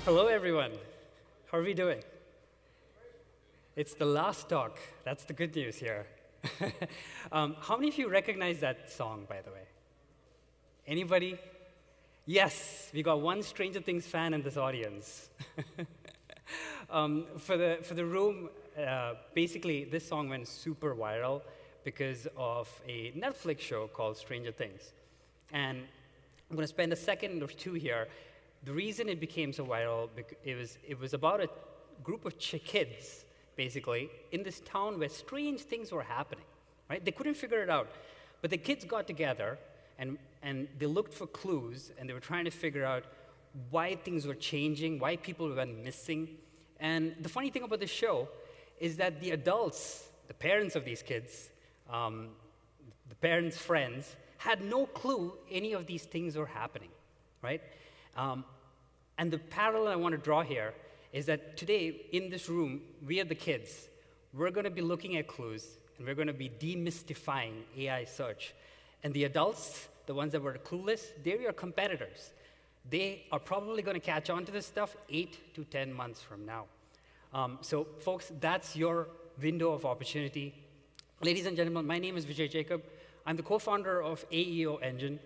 Hello, everyone. How are we doing? It's the last talk. That's the good news here. How many of you recognize that song, by the way? Anybody? Yes, we got one Stranger Things fan in this audience. For the room, basically, this song went super viral because of a Netflix show called Stranger Things. And I'm going to spend a second or two here. The reason it became so viral, it was about a group of kids, basically, in this town where strange things were happening, right? They couldn't figure it out. But the kids got together, and they looked for clues, and they were trying to figure out why things were changing, why people went missing. And the funny thing about the show is that the adults, the parents of these kids, the parents' friends, had no clue any of these things were happening, right? And the parallel I want to draw here is that today, in this room, we are the kids. We're going to be looking at clues, and we're going to be demystifying AI search. And the adults, the ones that were clueless, they're your competitors. They are probably going to catch on to this stuff 8 to 10 months from now. So, folks, that's your window of opportunity. Ladies and gentlemen, my name is Vijay Jacob. I'm the co-founder of AEO Engine.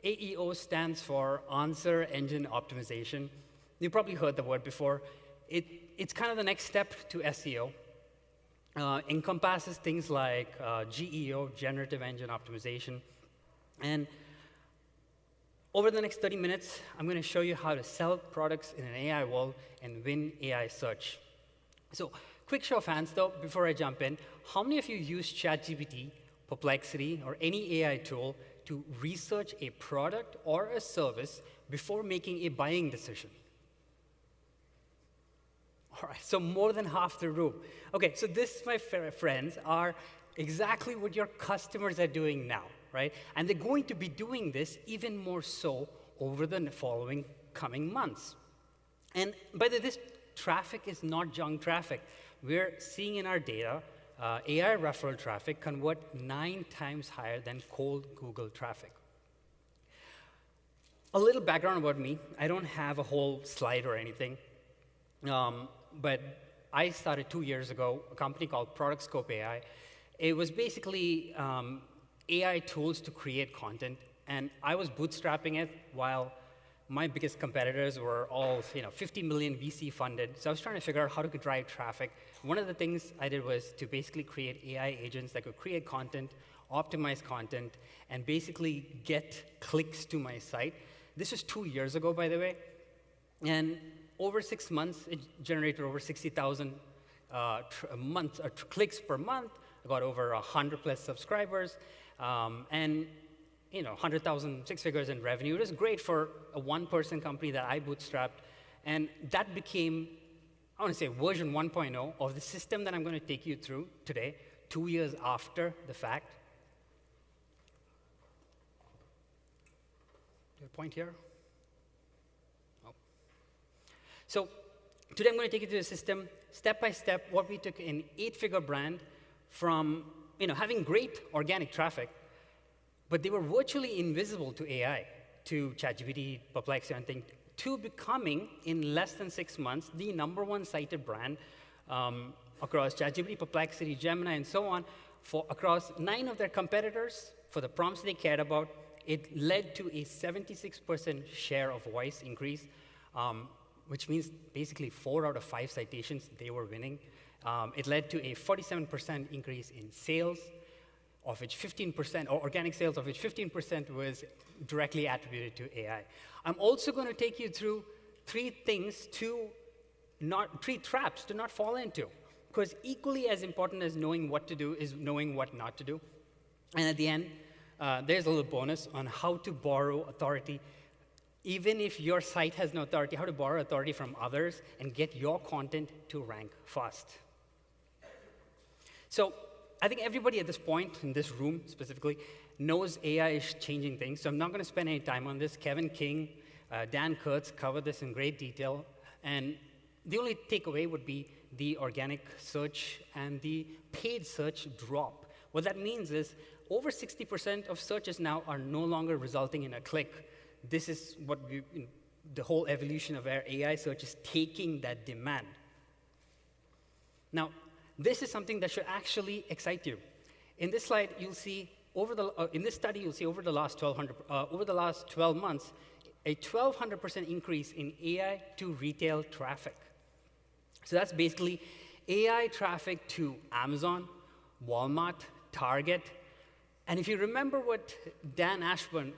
AEO stands for Answer Engine Optimization. You probably heard the word before. It's kind of the next step to SEO. Encompasses things like GEO, Generative Engine Optimization. And over the next 30 minutes, I'm going to show you how to sell products in an AI world and win AI search. So, quick show of hands, though, before I jump in. How many of you use ChatGPT, Perplexity, or any AI tool to research a product or a service before making a buying decision? All right, so more than half the room. Okay, so this, my friends, are exactly what your customers are doing now, right? And they're going to be doing this even more so over the following coming months. And by the way, this traffic is not junk traffic. We're seeing in our data AI referral traffic convert 9 times higher than cold Google traffic. A little background about me. I don't have a whole slide or anything, but I started 2 years ago a company called ProductScope AI. It was basically AI tools to create content, and I was bootstrapping it while my biggest competitors were all 50 million VC funded. So I was trying to figure out how to drive traffic. One of the things I did was to basically create AI agents that could create content, optimize content, and basically get clicks to my site. This was 2 years ago, by the way. And over 6 months, it generated over 60,000 clicks per month. I got over 100 plus subscribers, and 100,000, 6 figures in revenue. It was great for a one-person company that I bootstrapped, and that became, I want to say, version 1.0 of the system that I'm going to take you through today, 2 years after the fact. Do you have a point here? Oh. So today I'm going to take you through the system, step by step, what we took an 8-figure brand from having great organic traffic, but they were virtually invisible to AI, to ChatGPT, Perplexity, and things, to becoming, in less than 6 months, the #1 cited brand across ChatGPT, Perplexity, Gemini, and so on, across 9 of their competitors for the prompts they cared about. It led to a 76% share of voice increase, which means basically 4 out of 5 citations they were winning. It led to a 47% increase in sales, of which 15%, or organic sales, of which 15% was directly attributed to AI. I'm also going to take you through 3 traps to not fall into, because equally as important as knowing what to do is knowing what not to do. And at the end, there's a little bonus on how to borrow authority. Even if your site has no authority, how to borrow authority from others and get your content to rank fast. So I think everybody at this point, in this room specifically, knows AI is changing things. So I'm not going to spend any time on this. Kevin King, Dan Kurtz covered this in great detail. And the only takeaway would be the organic search and the paid search drop. What that means is over 60% of searches now are no longer resulting in a click. This is what the whole evolution of where AI search is taking that demand. Now, this is something that should actually excite you. In this slide, you'll see in this study, you'll see over the last 12 months, a 1,200% increase in AI to retail traffic. So that's basically AI traffic to Amazon, Walmart, Target. And if you remember what Dan Ashburn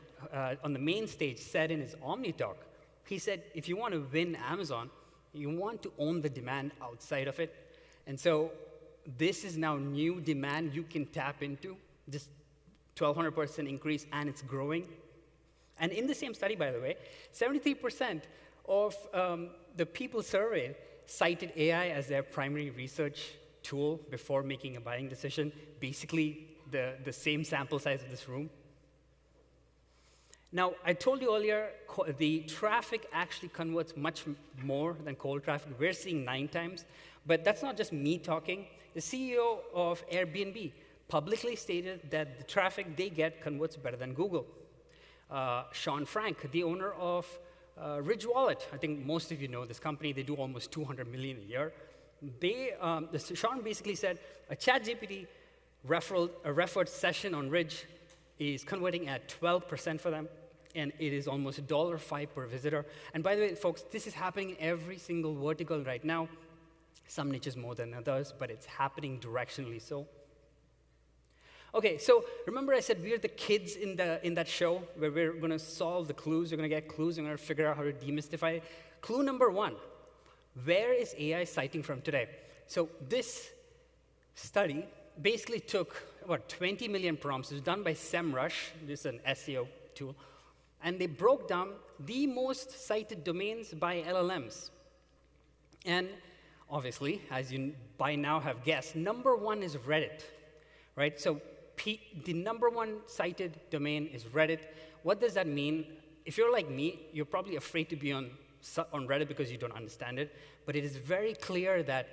on the main stage said in his Omni talk, he said, if you want to win Amazon, you want to own the demand outside of it. And so this is now new demand you can tap into, this 1,200% increase, and it's growing. And in the same study, by the way, 73% of the people surveyed cited AI as their primary research tool before making a buying decision, basically the same sample size of this room. Now, I told you earlier, the traffic actually converts much more than cold traffic. We're seeing 9 times, but that's not just me talking. The CEO of Airbnb publicly stated that the traffic they get converts better than Google. Sean Frank, the owner of Ridge Wallet, I think most of you know this company, they do almost $200 million a year. Sean basically said a ChatGPT referred session on Ridge is converting at 12% for them, and it is almost $1.05 per visitor. And by the way, folks, this is happening in every single vertical right now. Some niches more than others, but it's happening directionally so. Okay, so remember I said we're the kids in that show where we're going to solve the clues. We're going to get clues. We're going to figure out how to demystify it. Clue number 1, where is AI citing from today? So this study basically took about 20 million prompts. It was done by SEMrush. This is an SEO tool. And they broke down the most cited domains by LLMs. And obviously, as you by now have guessed, number 1 is Reddit, right? So the number 1 cited domain is Reddit. What does that mean? If you're like me, you're probably afraid to be on Reddit because you don't understand it. But it is very clear that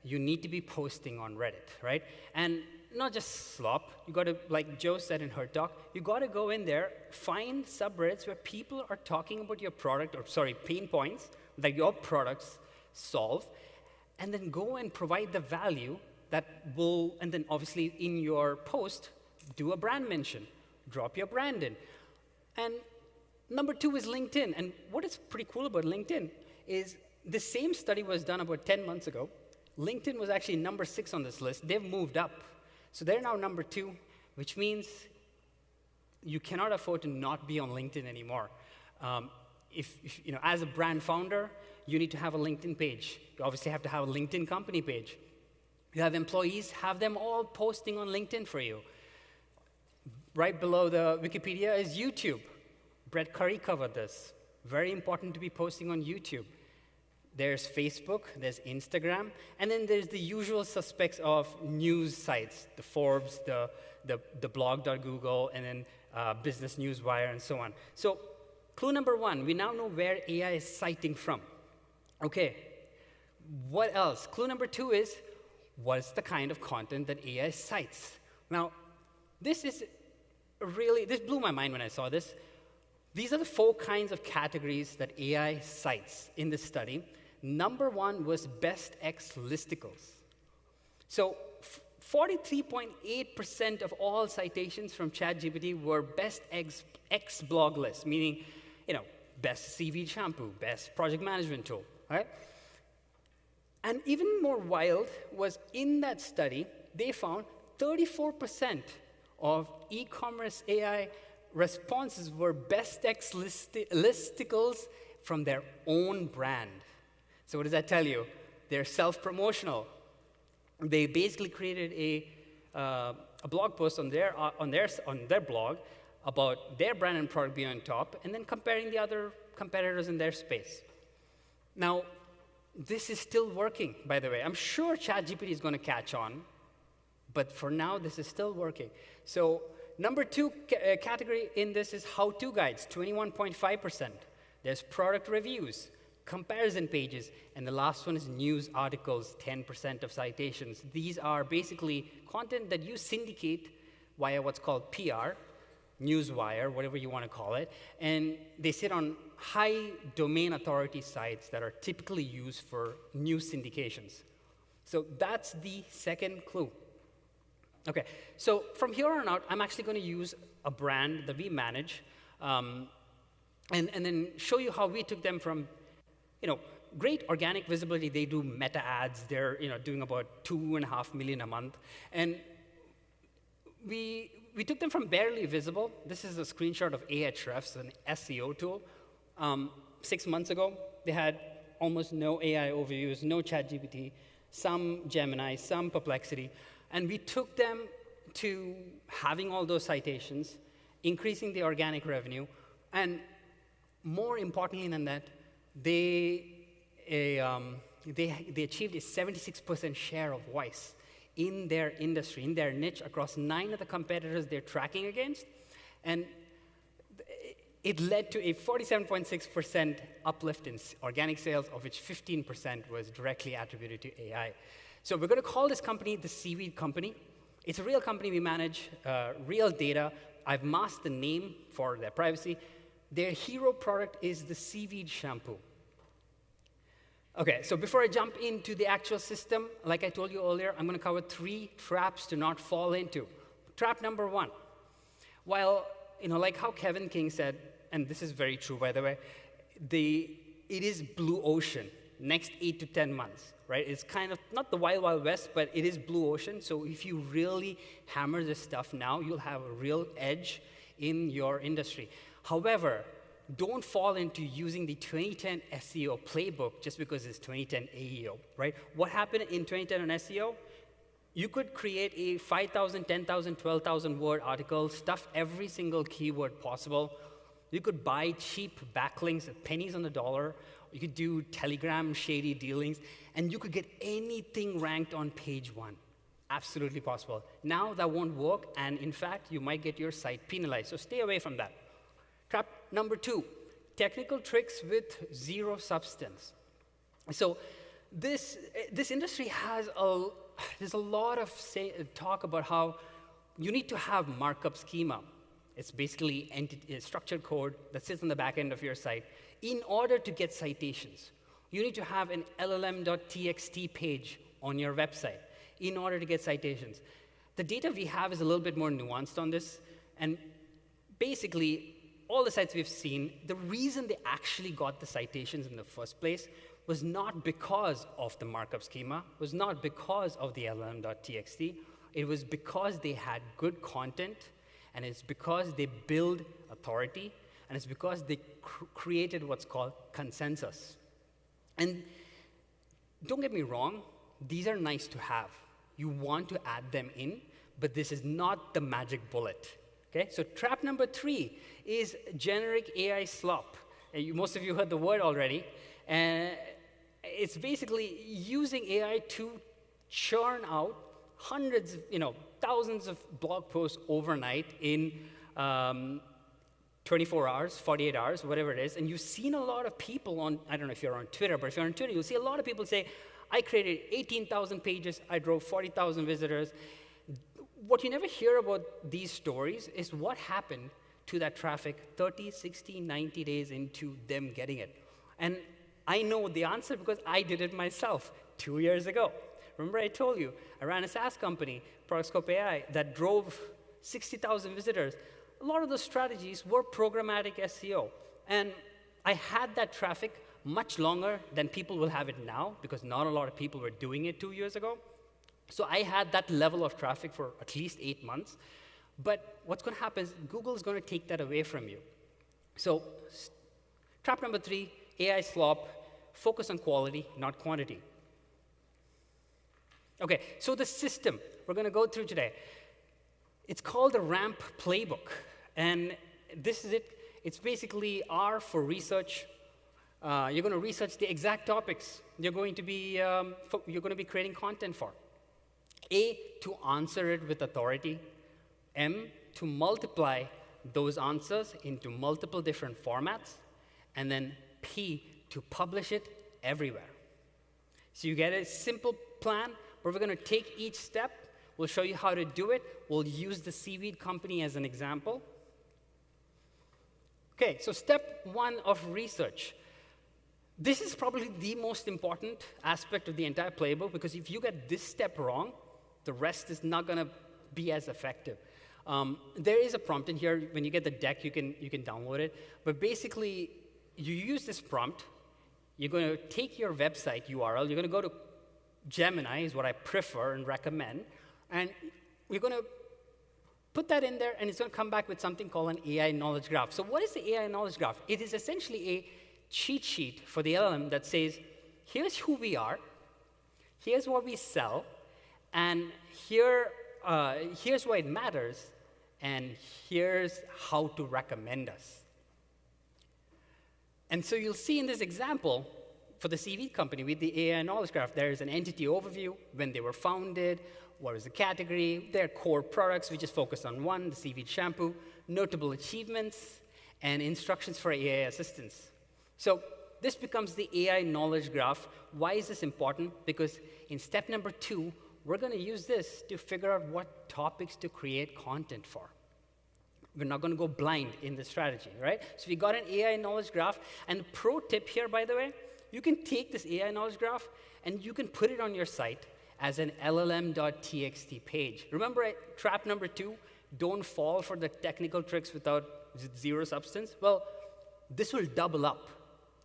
you need to be posting on Reddit, right? And not just slop. You got to, like Joe said in her talk, you got to go in there, find subreddits where people are talking about your product, pain points that your products solve, and then go and provide the value that will, and then obviously in your post, do a brand mention, drop your brand in. And number 2 is LinkedIn. And what is pretty cool about LinkedIn is the same study was done about 10 months ago. LinkedIn was actually number 6 on this list. They've moved up. So they're now number 2, which means you cannot afford to not be on LinkedIn anymore. If as a brand founder, you need to have a LinkedIn page. You obviously have to have a LinkedIn company page. You have employees, have them all posting on LinkedIn for you. Right below the Wikipedia is YouTube. Brett Curry covered this. Very important to be posting on YouTube. There's Facebook, there's Instagram, and then there's the usual suspects of news sites, the Forbes, the blog.google, and then Business Newswire, and so on. So clue number 1, we now know where AI is citing from. Okay, what else? Clue number 2 is, what's the kind of content that AI cites? Now, this blew my mind when I saw this. These are the 4 kinds of categories that AI cites in this study. Number 1 was best X listicles. So 43.8% of all citations from ChatGPT were best X blog lists, meaning, best CV shampoo, best project management tool, right? And even more wild was in that study, they found 34% of e-commerce AI responses were best X listicles from their own brand. So what does that tell you? They're self-promotional. They basically created a blog post on their blog about their brand and product being on top, and then comparing the other competitors in their space. Now, this is still working, by the way. I'm sure ChatGPT is going to catch on, but for now, this is still working. So number 2 category in this is how-to guides, 21.5%. There's product reviews, comparison pages, and the last one is news articles, 10% of citations. These are basically content that you syndicate via what's called PR newswire, whatever you want to call it, and they sit on high domain authority sites that are typically used for news syndications. So that's the second clue. Okay, so from here on out, I'm actually going to use a brand that we manage, and then show you how we took them from, great organic visibility. They do meta ads. They're, doing about 2.5 million a month, and we took them from barely visible. This is a screenshot of Ahrefs, an SEO tool. 6 months ago, they had almost no AI overviews, no ChatGPT, some Gemini, some Perplexity. And we took them to having all those citations, increasing the organic revenue, and more importantly than that, they achieved a 76% share of voice in their industry, in their niche, across 9 of the competitors they're tracking against. And it led to a 47.6% uplift in organic sales, of which 15% was directly attributed to AI. So we're going to call this company the Seaweed Company. It's a real company. We manage real data. I've masked the name for their privacy. Their hero product is the seaweed shampoo. Okay, so before I jump into the actual system, like I told you earlier, I'm going to cover 3 traps to not fall into. Trap number 1. While, like how Kevin King said, and this is very true, by the way, it is blue ocean next 8 to 10 months, right? It's kind of not the wild, wild west, but it is blue ocean. So if you really hammer this stuff now, you'll have a real edge in your industry. However, don't fall into using the 2010 SEO playbook just because it's 2010 AEO, right? What happened in 2010 on SEO? You could create a 5,000, 10,000, 12,000 word article, stuff every single keyword possible. You could buy cheap backlinks at pennies on the dollar. You could do Telegram shady dealings, and you could get anything ranked on page 1. Absolutely possible. Now that won't work, and in fact, you might get your site penalized. So stay away from that. Trap number 2, technical tricks with zero substance. So this industry has there's a lot of talk about how you need to have markup schema. It's basically structured code that sits on the back end of your site. In order to get citations, you need to have an llm.txt page on your website in order to get citations. The data we have is a little bit more nuanced on this, and basically, all the sites we've seen, the reason they actually got the citations in the first place was not because of the markup schema, was not because of the llm.txt. It was because they had good content, and it's because they build authority, and it's because they created what's called consensus. And don't get me wrong, these are nice to have. You want to add them in, but this is not the magic bullet. Okay? So trap number 3 is generic AI slop. Most of you heard the word already. It's basically using AI to churn out hundreds, thousands of blog posts overnight in 24 hours, 48 hours, whatever it is. And you've seen a lot of people I don't know if you're on Twitter, but if you're on Twitter, you'll see a lot of people say, I created 18,000 pages, I drove 40,000 visitors. What you never hear about these stories is what happened to that traffic 30, 60, 90 days into them getting it. And I know the answer because I did it myself 2 years ago. Remember I told you, I ran a SaaS company, Productscope AI, that drove 60,000 visitors. A lot of those strategies were programmatic SEO. And I had that traffic much longer than people will have it now because not a lot of people were doing it 2 years ago. So I had that level of traffic for at least 8 months. But what's going to happen is Google is going to take that away from you. So trap number 3, AI slop, focus on quality, not quantity. Okay, so the system we're going to go through today, it's called the RAMP Playbook. And this is it. It's basically R for research. You're going to research the exact topics you're going to be creating content for. A, to answer it with authority. M, to multiply those answers into multiple different formats. And then P, to publish it everywhere. So you get a simple plan, but we're going to take each step. We'll show you how to do it. We'll use the Seaweed Company as an example. Okay, so step one of research. This is probably the most important aspect of the entire playbook, because if you get this step wrong, the rest is not going to be as effective. There is a prompt in here. When you get the deck, you can download it. But basically, you use this prompt. You're going to take your website URL. You're going to go to Gemini, is what I prefer and recommend. And we're going to put that in there, and it's going to come back with something called an AI knowledge graph. So what is the AI knowledge graph? It is essentially a cheat sheet for the LLM that says, here's who we are, here's what we sell, and here's why it matters, and here's how to recommend us. And so you'll see in this example, for the CV company with the AI knowledge graph, there is an entity overview, when they were founded, what is the category, their core products, we just focused on one, the CV shampoo, notable achievements, and instructions for AI assistance. So this becomes the AI knowledge graph. Why is this important? Because in step number 2, we're going to use this to figure out what topics to create content for. We're not going to go blind in this strategy, right? So we got an AI knowledge graph. And the pro tip here, by the way, you can take this AI knowledge graph and you can put it on your site as an llm.txt page. Remember trap number 2, don't fall for the technical tricks without zero substance? Well, this will double up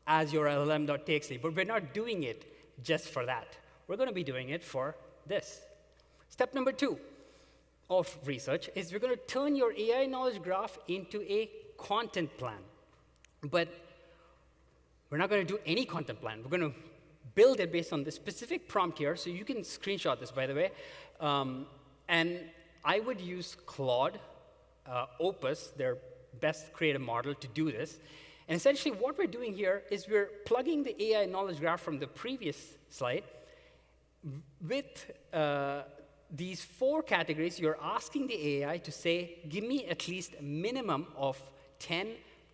as your llm.txt, but we're not doing it just for that. We're going to be doing it for this. Step number 2 of research is we're going to turn your AI knowledge graph into a content plan. But we're not going to do any content plan. We're going to build it based on the specific prompt here. So you can screenshot this, by the way. And I would use Claude, Opus, their best creative model, to do this. And essentially what we're doing here is we're plugging the AI knowledge graph from the previous slide with these 4 categories. You're asking the AI to say, give me at least a minimum of 10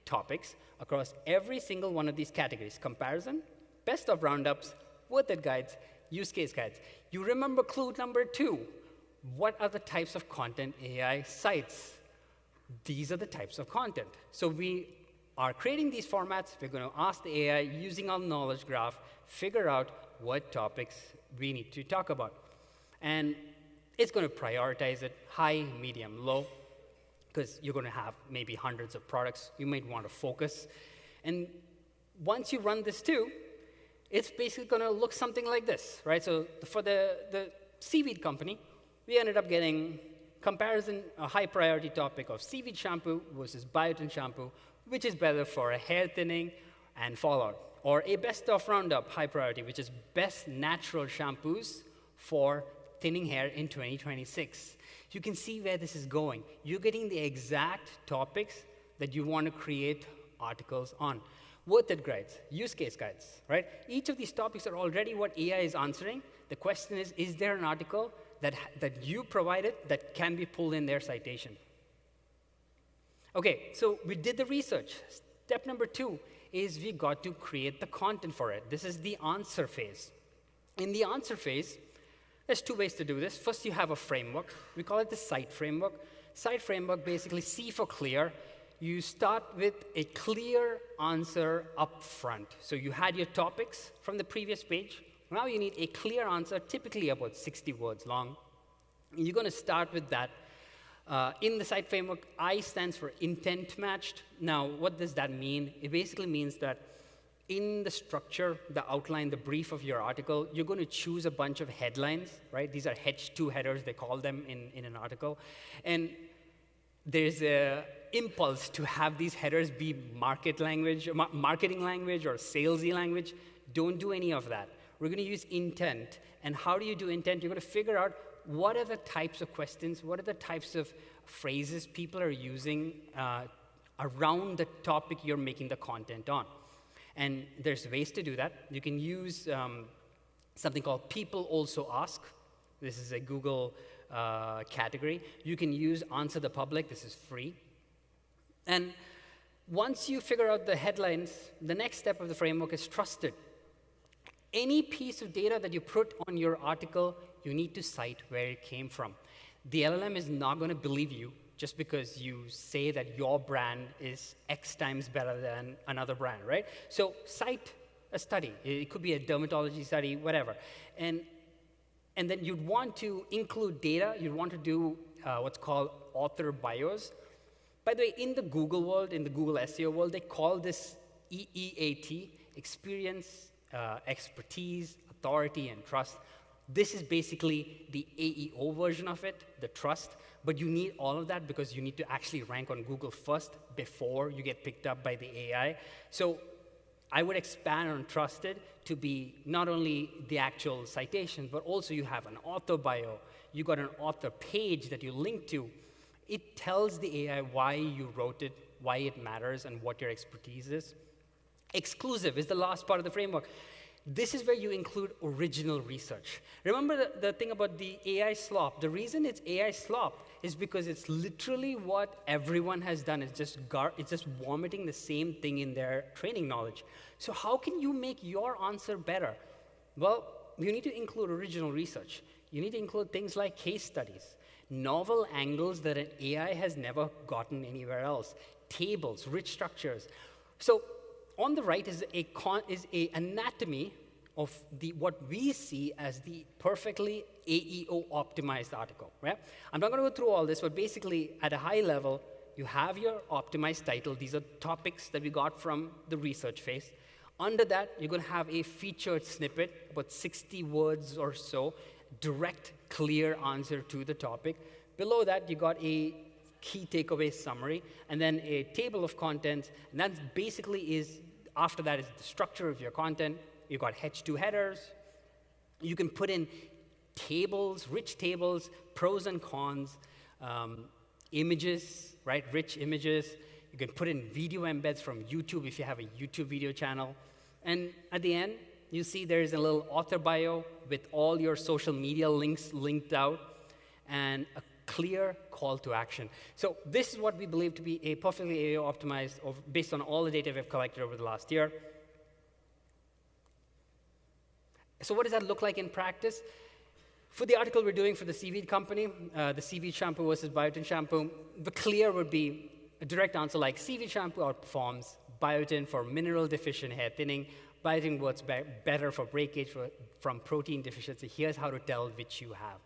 topics across every single one of these categories: comparison, best of roundups, worth it guides, use case guides. You remember clue number 2. What are the types of content AI cites? These are the types of content. So we are creating these formats. We're going to ask the AI, using our knowledge graph, figure out what topics we need to talk about. And it's going to prioritize it: high, medium, low, because you're going to have maybe hundreds of products. You might want to focus. And once you run this too, it's basically going to look something like this, right? So for the seaweed company, we ended up getting comparison, a high priority topic of seaweed shampoo versus biotin shampoo, which is better for a hair thinning and fallout. Or a best of roundup, high priority, which is best natural shampoos for thinning hair in 2026. You can see where this is going. You're getting the exact topics that you want to create articles on. Worth it guides, use case guides, right? Each of these topics are already what AI is answering. The question is there an article that you provided that can be pulled in their citation? Okay, so we did the research. Step number 2 is we got to create the content for it. This is the answer phase. In the answer phase, there's 2 ways to do this. First, you have a framework. We call it the site framework. Site framework, basically C for clear. You start with a clear answer up front. So you had your topics from the previous page. Now you need a clear answer, typically about 60 words long. And you're going to start with that. In the site framework, I stands for intent matched. Now, what does that mean? It basically means that in the structure, the outline, the brief of your article, you're going to choose a bunch of headlines, right? These are H2 headers, they call them in an article. And there's an impulse to have these headers be marketing language or salesy language. Don't do any of that. We're going to use intent. And how do you do intent? You're going to figure out what are the types of questions, what are the types of phrases people are using around the topic you're making the content on. And there's ways to do that. You can use something called People Also Ask. This is a Google category. You can use Answer the Public. This is free. And once you figure out the headlines, the next step of the framework is trusted. Any piece of data that you put on your article, you need to cite where it came from. The LLM is not going to believe you just because you say that your brand is X times better than another brand, right? So cite a study. It could be a dermatology study, whatever. And then you'd want to include data. You'd want to do what's called author bios. By the way, in the Google world, in the Google SEO world, they call this EEAT, experience, expertise, authority, and trust. This is basically the AEO version of it, the trust. But you need all of that because you need to actually rank on Google first before you get picked up by the AI. So I would expand on trusted to be not only the actual citation, but also you have an author bio. You got an author page that you link to. It tells the AI why you wrote it, why it matters, and what your expertise is. Exclusive is the last part of the framework. This is where you include original research. Remember the thing about the AI slop. The reason it's AI slop is because it's literally what everyone has done. It's just vomiting the same thing in their training knowledge. So how can you make your answer better? Well, you need to include original research. You need to include things like case studies, novel angles that an AI has never gotten anywhere else, tables, rich structures. So on the right is a anatomy of what we see as the perfectly AEO optimized article, right? I'm not going to go through all this, but basically at a high level, you have your optimized title. These are topics that we got from the research phase. Under that, you're going to have a featured snippet, about 60 words or so, direct, clear answer to the topic. Below that, you got a key takeaway summary, and then a table of contents, and that basically is, after that is the structure of your content. You've got H2 headers. You can put in tables, rich tables, pros and cons, images, right, rich images. You can put in video embeds from YouTube if you have a YouTube video channel. And at the end, you see there's a little author bio with all your social media links linked out and a clear call to action. So this is what we believe to be a perfectly AEO optimized based on all the data we've collected over the last year. So what does that look like in practice? For the article we're doing for the seaweed company, the seaweed shampoo versus biotin shampoo, the clear would be a direct answer like seaweed shampoo outperforms biotin for mineral deficient hair thinning. Biotin works better for breakage from protein deficiency. Here's how to tell which you have.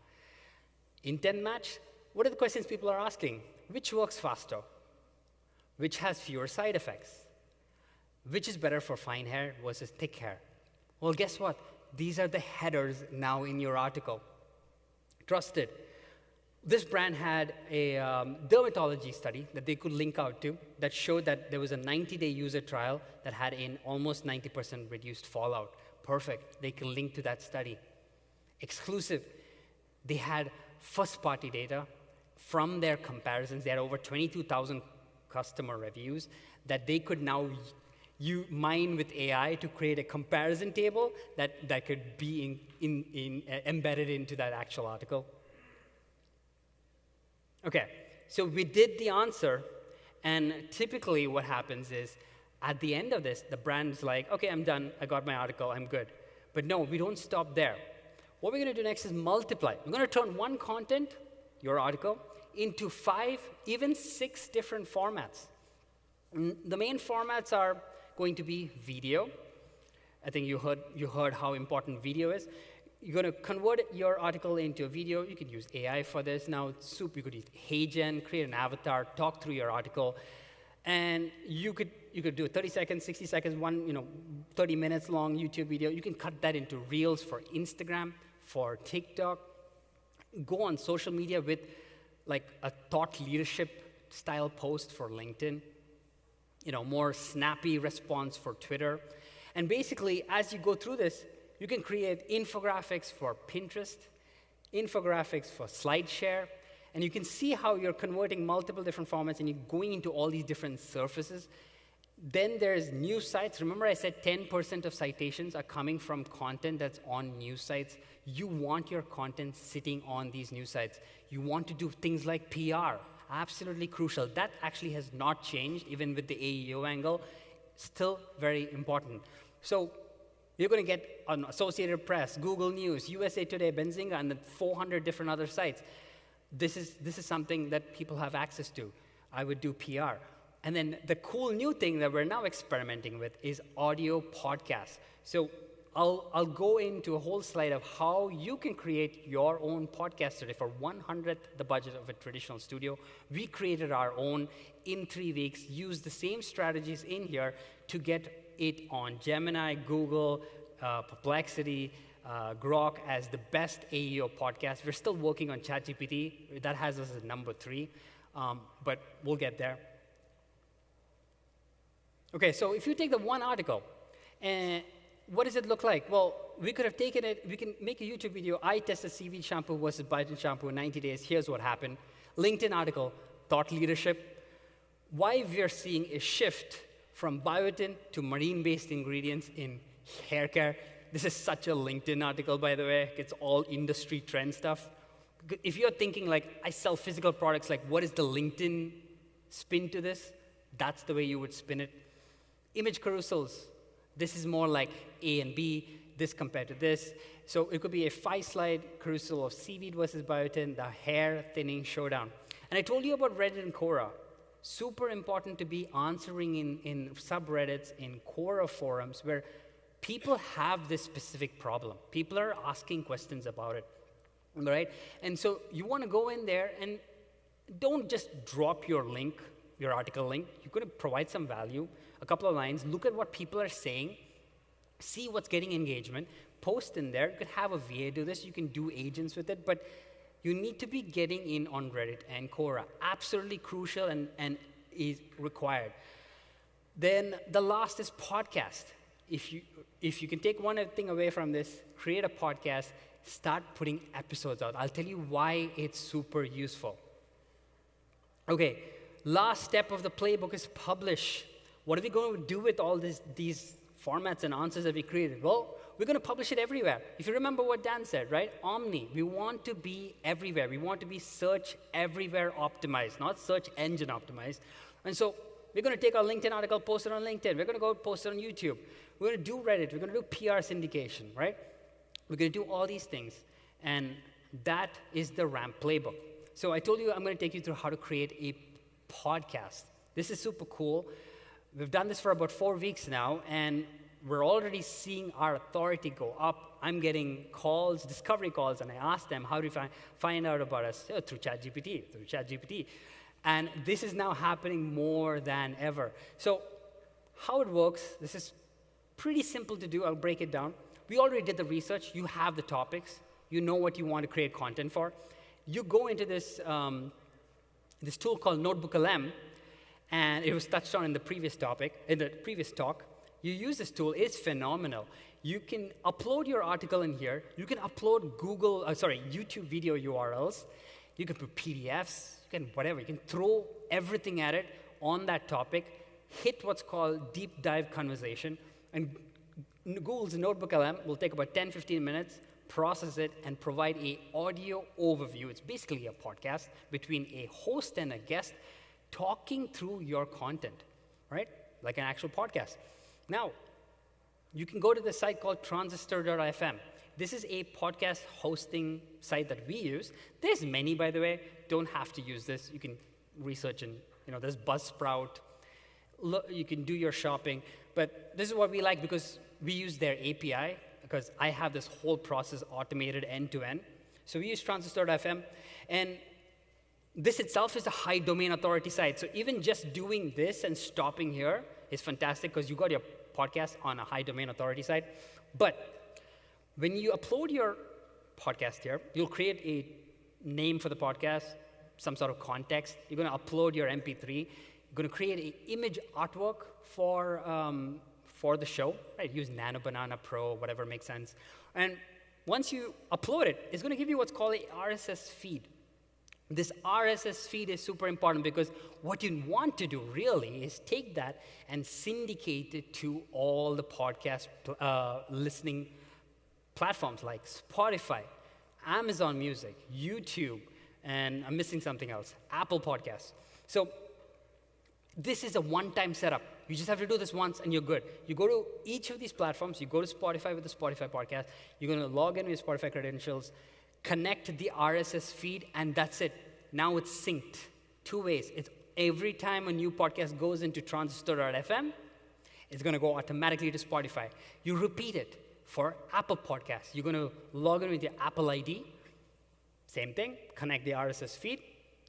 Intent match, what are the questions people are asking? Which works faster? Which has fewer side effects? Which is better for fine hair versus thick hair? Well, guess what? These are the headers now in your article. Trusted. This brand had a dermatology study that they could link out to that showed that there was a 90-day user trial that had an almost 90% reduced fallout. Perfect. They can link to that study. Exclusive. They had first-party data from their comparisons. They had over 22,000 customer reviews that they could now mine with AI to create a comparison table that could be embedded into that actual article. Okay, so we did the answer, and typically what happens is at the end of this, the brand's like, okay, I'm done, I got my article, I'm good. But no, we don't stop there. What we're going to do next is multiply. We're going to turn one content, your article, into 5, even 6 different formats. The main formats are going to be video. I think you heard how important video is. You're going to convert your article into a video. You could use AI for this. Now it's super. You could use HeyGen, create an avatar, talk through your article, and you could do 30 seconds, 60 seconds, 30 minutes long YouTube video. You can cut that into reels for Instagram, for TikTok. Go on social media with like a thought leadership style post for LinkedIn. More snappy response for Twitter. And basically, as you go through this, you can create infographics for Pinterest, infographics for SlideShare, and you can see how you're converting multiple different formats and you're going into all these different surfaces. Then there's news sites. Remember I said 10% of citations are coming from content that's on news sites. You want your content sitting on these news sites. You want to do things like PR. Absolutely crucial. That actually has not changed, even with the AEO angle. Still very important. So you're going to get on Associated Press, Google News, USA Today, Benzinga, and then 400 different other sites. this is something that people have access to. I would do PR. And then the cool new thing that we're now experimenting with is audio podcasts. So I'll go into a whole slide of how you can create your own podcast today for 1/100th the budget of a traditional studio. We created our own in 3 weeks, used the same strategies in here to get it on Gemini, Google, Perplexity, Grok as the best AEO podcast. We're still working on ChatGPT. That has us at number 3, but we'll get there. Okay, so if you take the one article, and what does it look like? Well, we could have taken it, we can make a YouTube video. I tested seaweed shampoo versus biotin shampoo in 90 days. Here's what happened. LinkedIn article, thought leadership. Why we're seeing a shift from biotin to marine-based ingredients in hair care. This is such a LinkedIn article, by the way. It's all industry trend stuff. If you're thinking like, I sell physical products, like what is the LinkedIn spin to this? That's the way you would spin it. Image carousels. This is more like A and B, this compared to this. So it could be a 5-slide carousel of seaweed versus biotin, the hair thinning showdown. And I told you about Reddit and Quora. Super important to be answering in subreddits, in Quora forums, where people have this specific problem. People are asking questions about it, right? And so you want to go in there and don't just drop your link, your article link. You're going to provide some value, a couple of lines, look at what people are saying, see what's getting engagement, post in there. You could have a VA do this. You can do agents with it, but you need to be getting in on Reddit and Quora. Absolutely crucial and is required. Then the last is podcast. If you can take one thing away from this, create a podcast, start putting episodes out. I'll tell you why it's super useful. Okay, last step of the playbook is publish. What are we going to do with all these formats and answers that we created? Well, we're going to publish it everywhere. If you remember what Dan said, right? Omni. We want to be everywhere. We want to be search everywhere optimized, not search engine optimized. And so we're going to take our LinkedIn article, post it on LinkedIn. We're going to go post it on YouTube. We're going to do Reddit. We're going to do PR syndication, right? We're going to do all these things. And that is the RAMP playbook. So I told you I'm going to take you through how to create a podcast. This is super cool. We've done this for about 4 weeks now, and we're already seeing our authority go up. I'm getting calls, discovery calls, and I ask them, how do you find out about us? Oh, through ChatGPT. And this is now happening more than ever. So how it works, this is pretty simple to do. I'll break it down. We already did the research. You have the topics. You know what you want to create content for. You go into this, this tool called Notebook LM, and it was touched on in the previous talk. You use this tool, it's phenomenal. You can upload your article in here. You can upload YouTube video URLs. You can put PDFs, you can whatever. You can throw everything at it on that topic, hit what's called deep dive conversation, and Google's Notebook LM will take about 10, 15 minutes, process it, and provide a audio overview. It's basically a podcast between a host and a guest, talking through your content, right? Like an actual podcast. Now, you can go to the site called transistor.fm. This is a podcast hosting site that we use. There's many, by the way. Don't have to use this. You can research and, there's Buzzsprout. You can do your shopping. But this is what we like because we use their API, because I have this whole process automated end to end. So we use transistor.fm. And this itself is a high domain authority site. So even just doing this and stopping here is fantastic because you got your podcast on a high domain authority site. But when you upload your podcast here, you'll create a name for the podcast, some sort of context. You're going to upload your MP3. You're going to create an image artwork for the show. Right? Use Nano Banana Pro, whatever makes sense. And once you upload it, it's going to give you what's called a RSS feed. This RSS feed is super important because what you want to do really is take that and syndicate it to all the podcast listening platforms like Spotify, Amazon Music, YouTube, and I'm missing something else, Apple Podcasts. So this is a one-time setup. You just have to do this once and you're good. You go to each of these platforms, you go to Spotify with the Spotify podcast, you're going to log in with your Spotify credentials, connect the RSS feed, and that's it. Now it's synced 2 ways. It's every time a new podcast goes into transistor.fm, it's going to go automatically to Spotify. You repeat it for Apple Podcasts. You're going to log in with your Apple ID. Same thing, connect the RSS feed.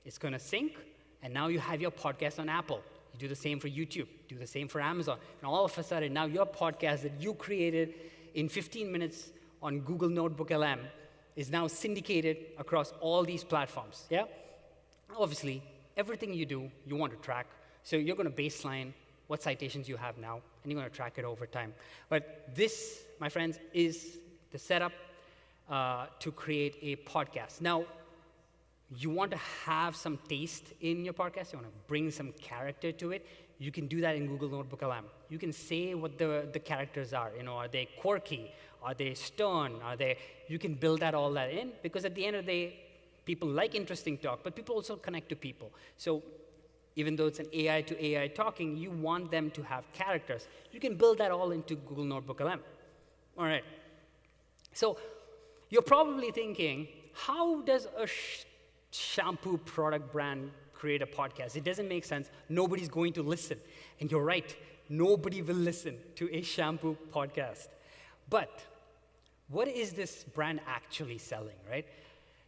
It's going to sync, and now you have your podcast on Apple. You do the same for YouTube, do the same for Amazon. And all of a sudden, now your podcast that you created in 15 minutes on Google Notebook LM is now syndicated across all these platforms, yeah? Obviously, everything you do, you want to track. So you're going to baseline what citations you have now, and you're going to track it over time. But this, my friends, is the setup to create a podcast. Now, you want to have some taste in your podcast, you want to bring some character to it, you can do that in Google Notebook LM. You can say what the characters are. Are they quirky? Are they stern? You can build all that in, because at the end of the day, people like interesting talk, but people also connect to people. So even though it's an AI to AI talking, you want them to have characters. You can build that all into Google Notebook LM. All right. So you're probably thinking, how does a shampoo product brand create a podcast? It doesn't make sense. Nobody's going to listen. And you're right. Nobody will listen to a shampoo podcast. But what is this brand actually selling, right?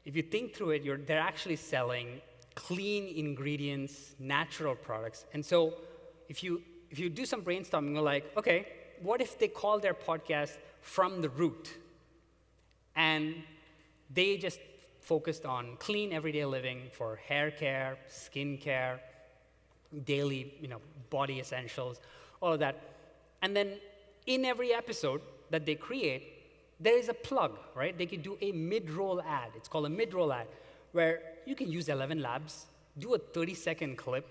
If you think through it, they're actually selling clean ingredients, natural products. And so if you do some brainstorming, you're like, okay, what if they call their podcast From the Root? And they just focused on clean everyday living for hair care, skin care, daily body essentials, all of that. And then in every episode that they create, there is a plug, right? They can do a mid-roll ad. It's called a mid-roll ad, where you can use 11 Labs, do a 30-second clip,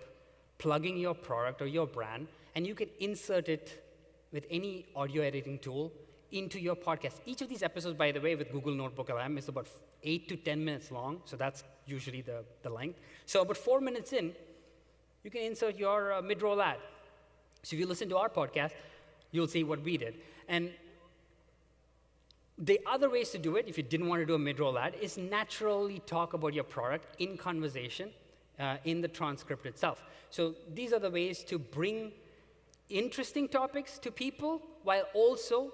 plugging your product or your brand, and you can insert it with any audio editing tool into your podcast. Each of these episodes, by the way, with Google Notebook LM is about 8 to 10 minutes long, so that's usually the length. So about 4 minutes in, you can insert your mid-roll ad. So if you listen to our podcast, you'll see what we did. And the other ways to do it, if you didn't want to do a mid-roll ad, is naturally talk about your product in conversation in the transcript itself. So these are the ways to bring interesting topics to people while also,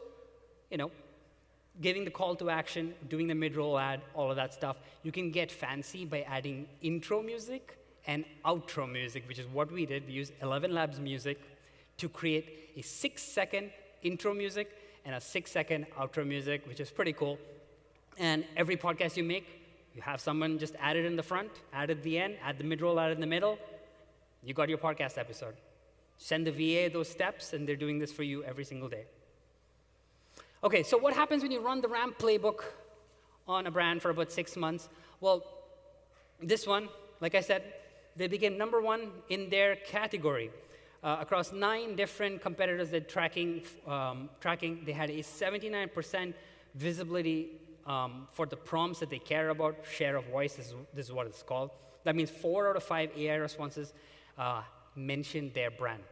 giving the call to action, doing the mid-roll ad, all of that stuff. You can get fancy by adding intro music and outro music, which is what we did. We used 11 Labs music to create a 6-second intro music and a 6-second outro music, which is pretty cool. And every podcast you make, you have someone just add it in the front, add at the end, add the mid-roll, add in the middle. You got your podcast episode. Send the VA those steps, and they're doing this for you every single day. Okay, so what happens when you run the ramp playbook on a brand for about 6 months? Well, this one, like I said, they became number 1 in their category. Across 9 different competitors that tracking, they had a 79% visibility for the prompts that they care about. Share of voice, this is what it's called. That means 4 out of 5 AI responses mentioned their brand.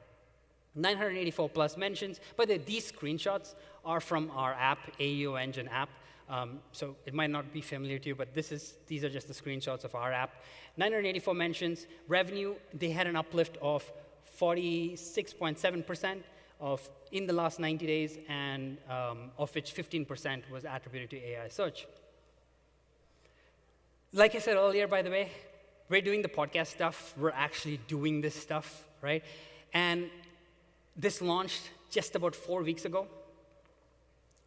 984 plus mentions, but these screenshots are from our app, AEO Engine app. So it might not be familiar to you, but these are just the screenshots of our app. 984 mentions. Revenue, they had an uplift of 46.7% in the last 90 days, and of which 15% was attributed to AI search. Like I said earlier, by the way, we're doing the podcast stuff. We're actually doing this stuff, right? And this launched just about 4 weeks ago.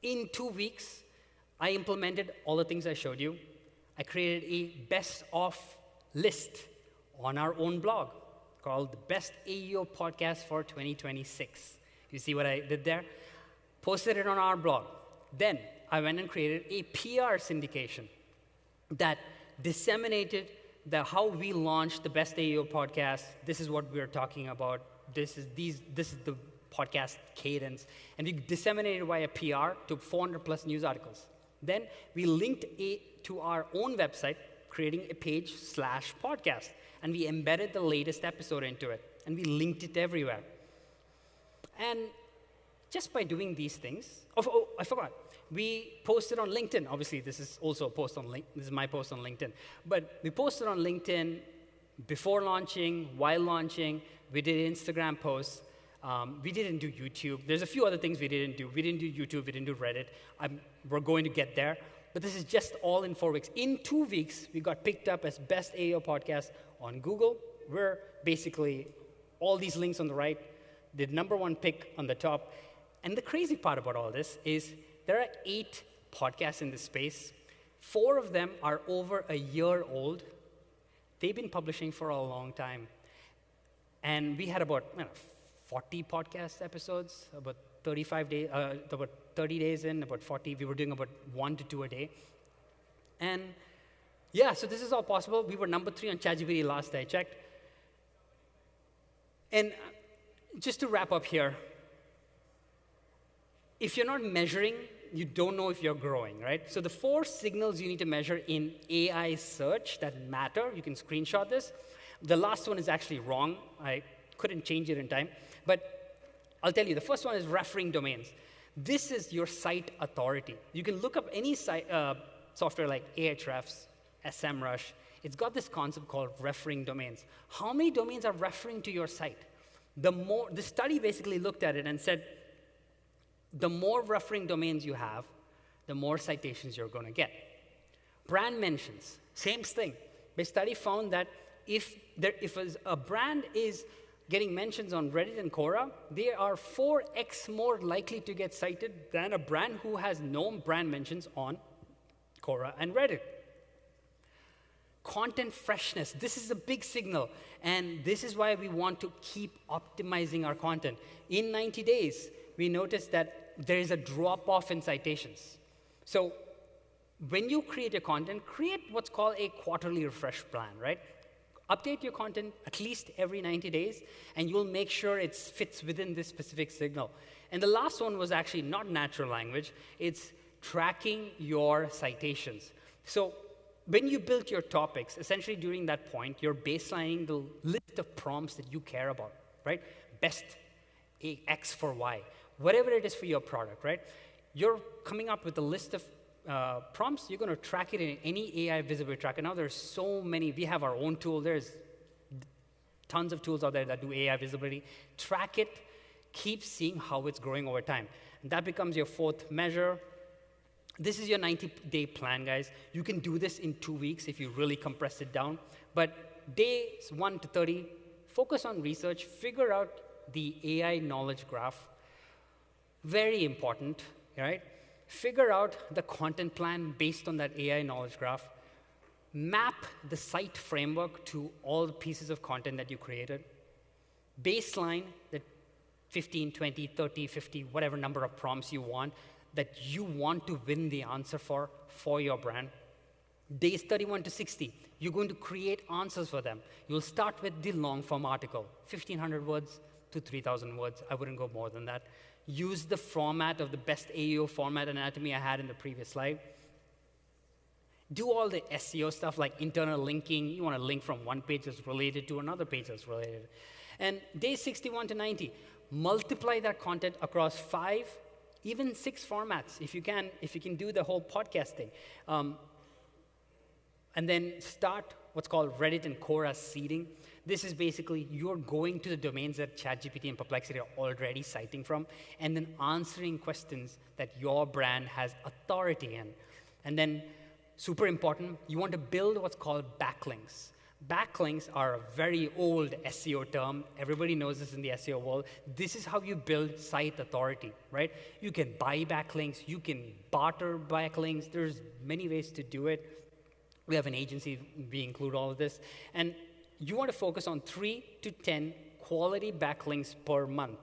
In 2 weeks, I implemented all the things I showed you. I created a best of list on our own blog called the Best AEO Podcast for 2026. You see what I did there? Posted it on our blog. Then I went and created a PR syndication that disseminated how we launched the Best AEO Podcast. This is what we're talking about. This is the podcast cadence. And we disseminated via PR to 400 plus news articles. Then we linked it to our own website, creating a page /podcast. And we embedded the latest episode into it. And we linked it everywhere. And just by doing these things. I forgot. We posted on LinkedIn. Obviously, this is also a post on this is my post on LinkedIn. But we posted on LinkedIn before launching, while launching. We did Instagram posts. We didn't do YouTube. There's a few other things we didn't do. We didn't do YouTube. We didn't do Reddit. We're going to get there. But this is just all in 4 weeks. In 2 weeks, we got picked up as best AEO podcast on Google. We're basically all these links on the right, the #1 pick on the top. And the crazy part about all this is there are 8 podcasts in this space. 4 of them are over a year old. They've been publishing for a long time. And we had about 40 podcast episodes, about 35 days, about 30 days in, about 40. We were doing about 1 to 2 a day. And yeah, so this is all possible. We were #3 on ChatGPT last I checked. And just to wrap up here, if you're not measuring, you don't know if you're growing, right? So the 4 signals you need to measure in AI search that matter, you can screenshot this. The last one is actually wrong. I couldn't change it in time. But I'll tell you, the first one is referring domains. This is your site authority. You can look up any site, software like Ahrefs, SEMrush. It's got this concept called referring domains. How many domains are referring to your site? The study basically looked at it and said, the more referring domains you have, the more citations you're going to get. Brand mentions, same thing. The study found that if a brand is getting mentions on Reddit and Quora, they are 4x more likely to get cited than a brand who has no brand mentions on Quora and Reddit. Content freshness, this is a big signal, and this is why we want to keep optimizing our content. In 90 days, we noticed that there is a drop-off in citations. So when you create your content, create what's called a quarterly refresh plan, right? Update your content at least every 90 days, and you'll make sure it fits within this specific signal. And the last one was actually not natural language. It's tracking your citations. So when you build your topics, essentially during that point, you're baselining the list of prompts that you care about, right? Best X for Y, whatever it is for your product, right? You're coming up with a list of prompts. You're going to track it in any AI visibility tracker. Now there's so many. We have our own tool. There's tons of tools out there that do AI visibility. Track it. Keep seeing how it's growing over time. And that becomes your 4th measure. This is your 90-day plan, guys. You can do this in 2 weeks if you really compress it down. But days 1 to 30, focus on research. Figure out the AI knowledge graph. Very important, right? Figure out the content plan based on that AI knowledge graph. Map the site framework to all the pieces of content that you created. Baseline the 15, 20, 30, 50, whatever number of prompts you want that you want to win the answer for your brand. Days 31 to 60, you're going to create answers for them. You'll start with the long-form article, 1,500 words to 3,000 words. I wouldn't go more than that. Use the format of the best AEO format anatomy I had in the previous slide. Do all the SEO stuff like internal linking. You want to link from one page that's related to another page that's related. And days 61 to 90, multiply that content across 5, even 6 formats if you can do the whole podcast thing. And then start what's called Reddit and Quora seeding. This is basically you're going to the domains that ChatGPT and Perplexity are already citing from, and then answering questions that your brand has authority in. And then, super important, you want to build what's called backlinks. Backlinks are a very old SEO term. Everybody knows this in the SEO world. This is how you build site authority, right? You can buy backlinks. You can barter backlinks. There's many ways to do it. We have an agency. We include all of this. And you want to focus on 3 to 10 quality backlinks per month.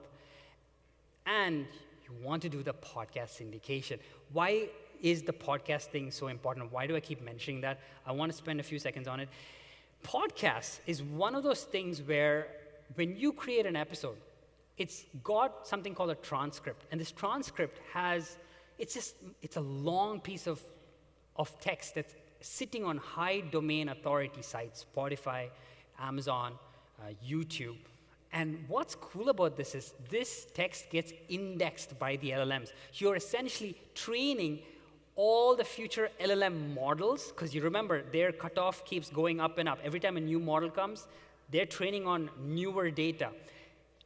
And you want to do the podcast syndication. Why is the podcast thing so important? Why do I keep mentioning that? I want to spend a few seconds on it. Podcast is one of those things where when you create an episode, it's got something called a transcript. And this transcript it's a long piece of text that's sitting on high domain authority sites, Spotify, Amazon, YouTube. And what's cool about this is this text gets indexed by the LLMs. You're essentially training all the future LLM models, because you remember, their cutoff keeps going up and up. Every time a new model comes, they're training on newer data.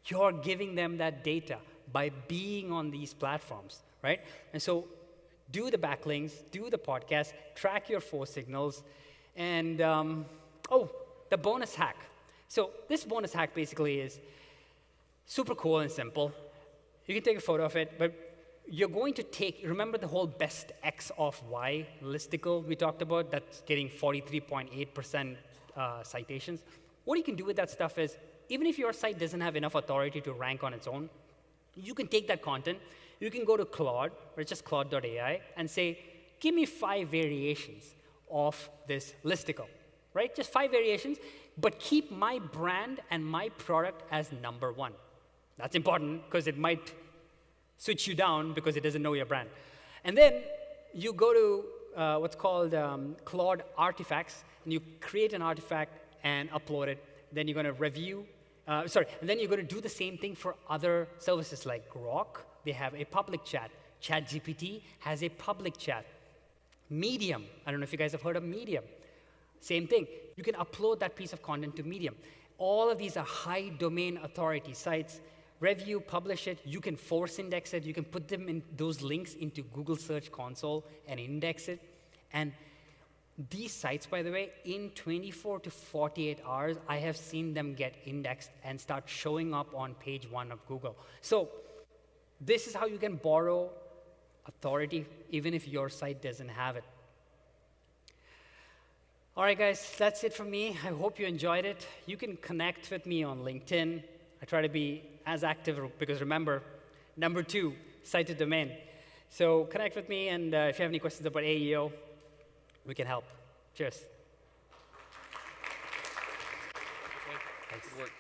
You're giving them that data by being on these platforms, right? And so do the backlinks, do the podcast, track your 4 signals, and the bonus hack. So this bonus hack basically is super cool and simple. You can take a photo of it, but you're going to remember the whole best X of Y listicle we talked about that's getting 43.8% citations? What you can do with that stuff is, even if your site doesn't have enough authority to rank on its own, you can take that content, you can go to Claude, or just Claude.ai, and say, give me 5 variations of this listicle, right? Just 5 variations, but keep my brand and my product as number 1. That's important, because it might switch you down because it doesn't know your brand. And then you go to what's called Claude Artifacts, and you create an artifact and upload it. Then you're going to review, and then you're going to do the same thing for other services like Grok. They have a public chat. ChatGPT has a public chat. Medium, I don't know if you guys have heard of Medium. Same thing. You can upload that piece of content to Medium. All of these are high domain authority sites. Review, publish it. You can force index it. You can put them in those links into Google Search Console and index it. And these sites, by the way, in 24 to 48 hours, I have seen them get indexed and start showing up on page 1 of Google. So this is how you can borrow authority, even if your site doesn't have it. All right, guys, that's it from me. I hope you enjoyed it. You can connect with me on LinkedIn. I try to be as active because remember, number 2, cited domain. So connect with me, and if you have any questions about AEO, we can help. Cheers. Good work.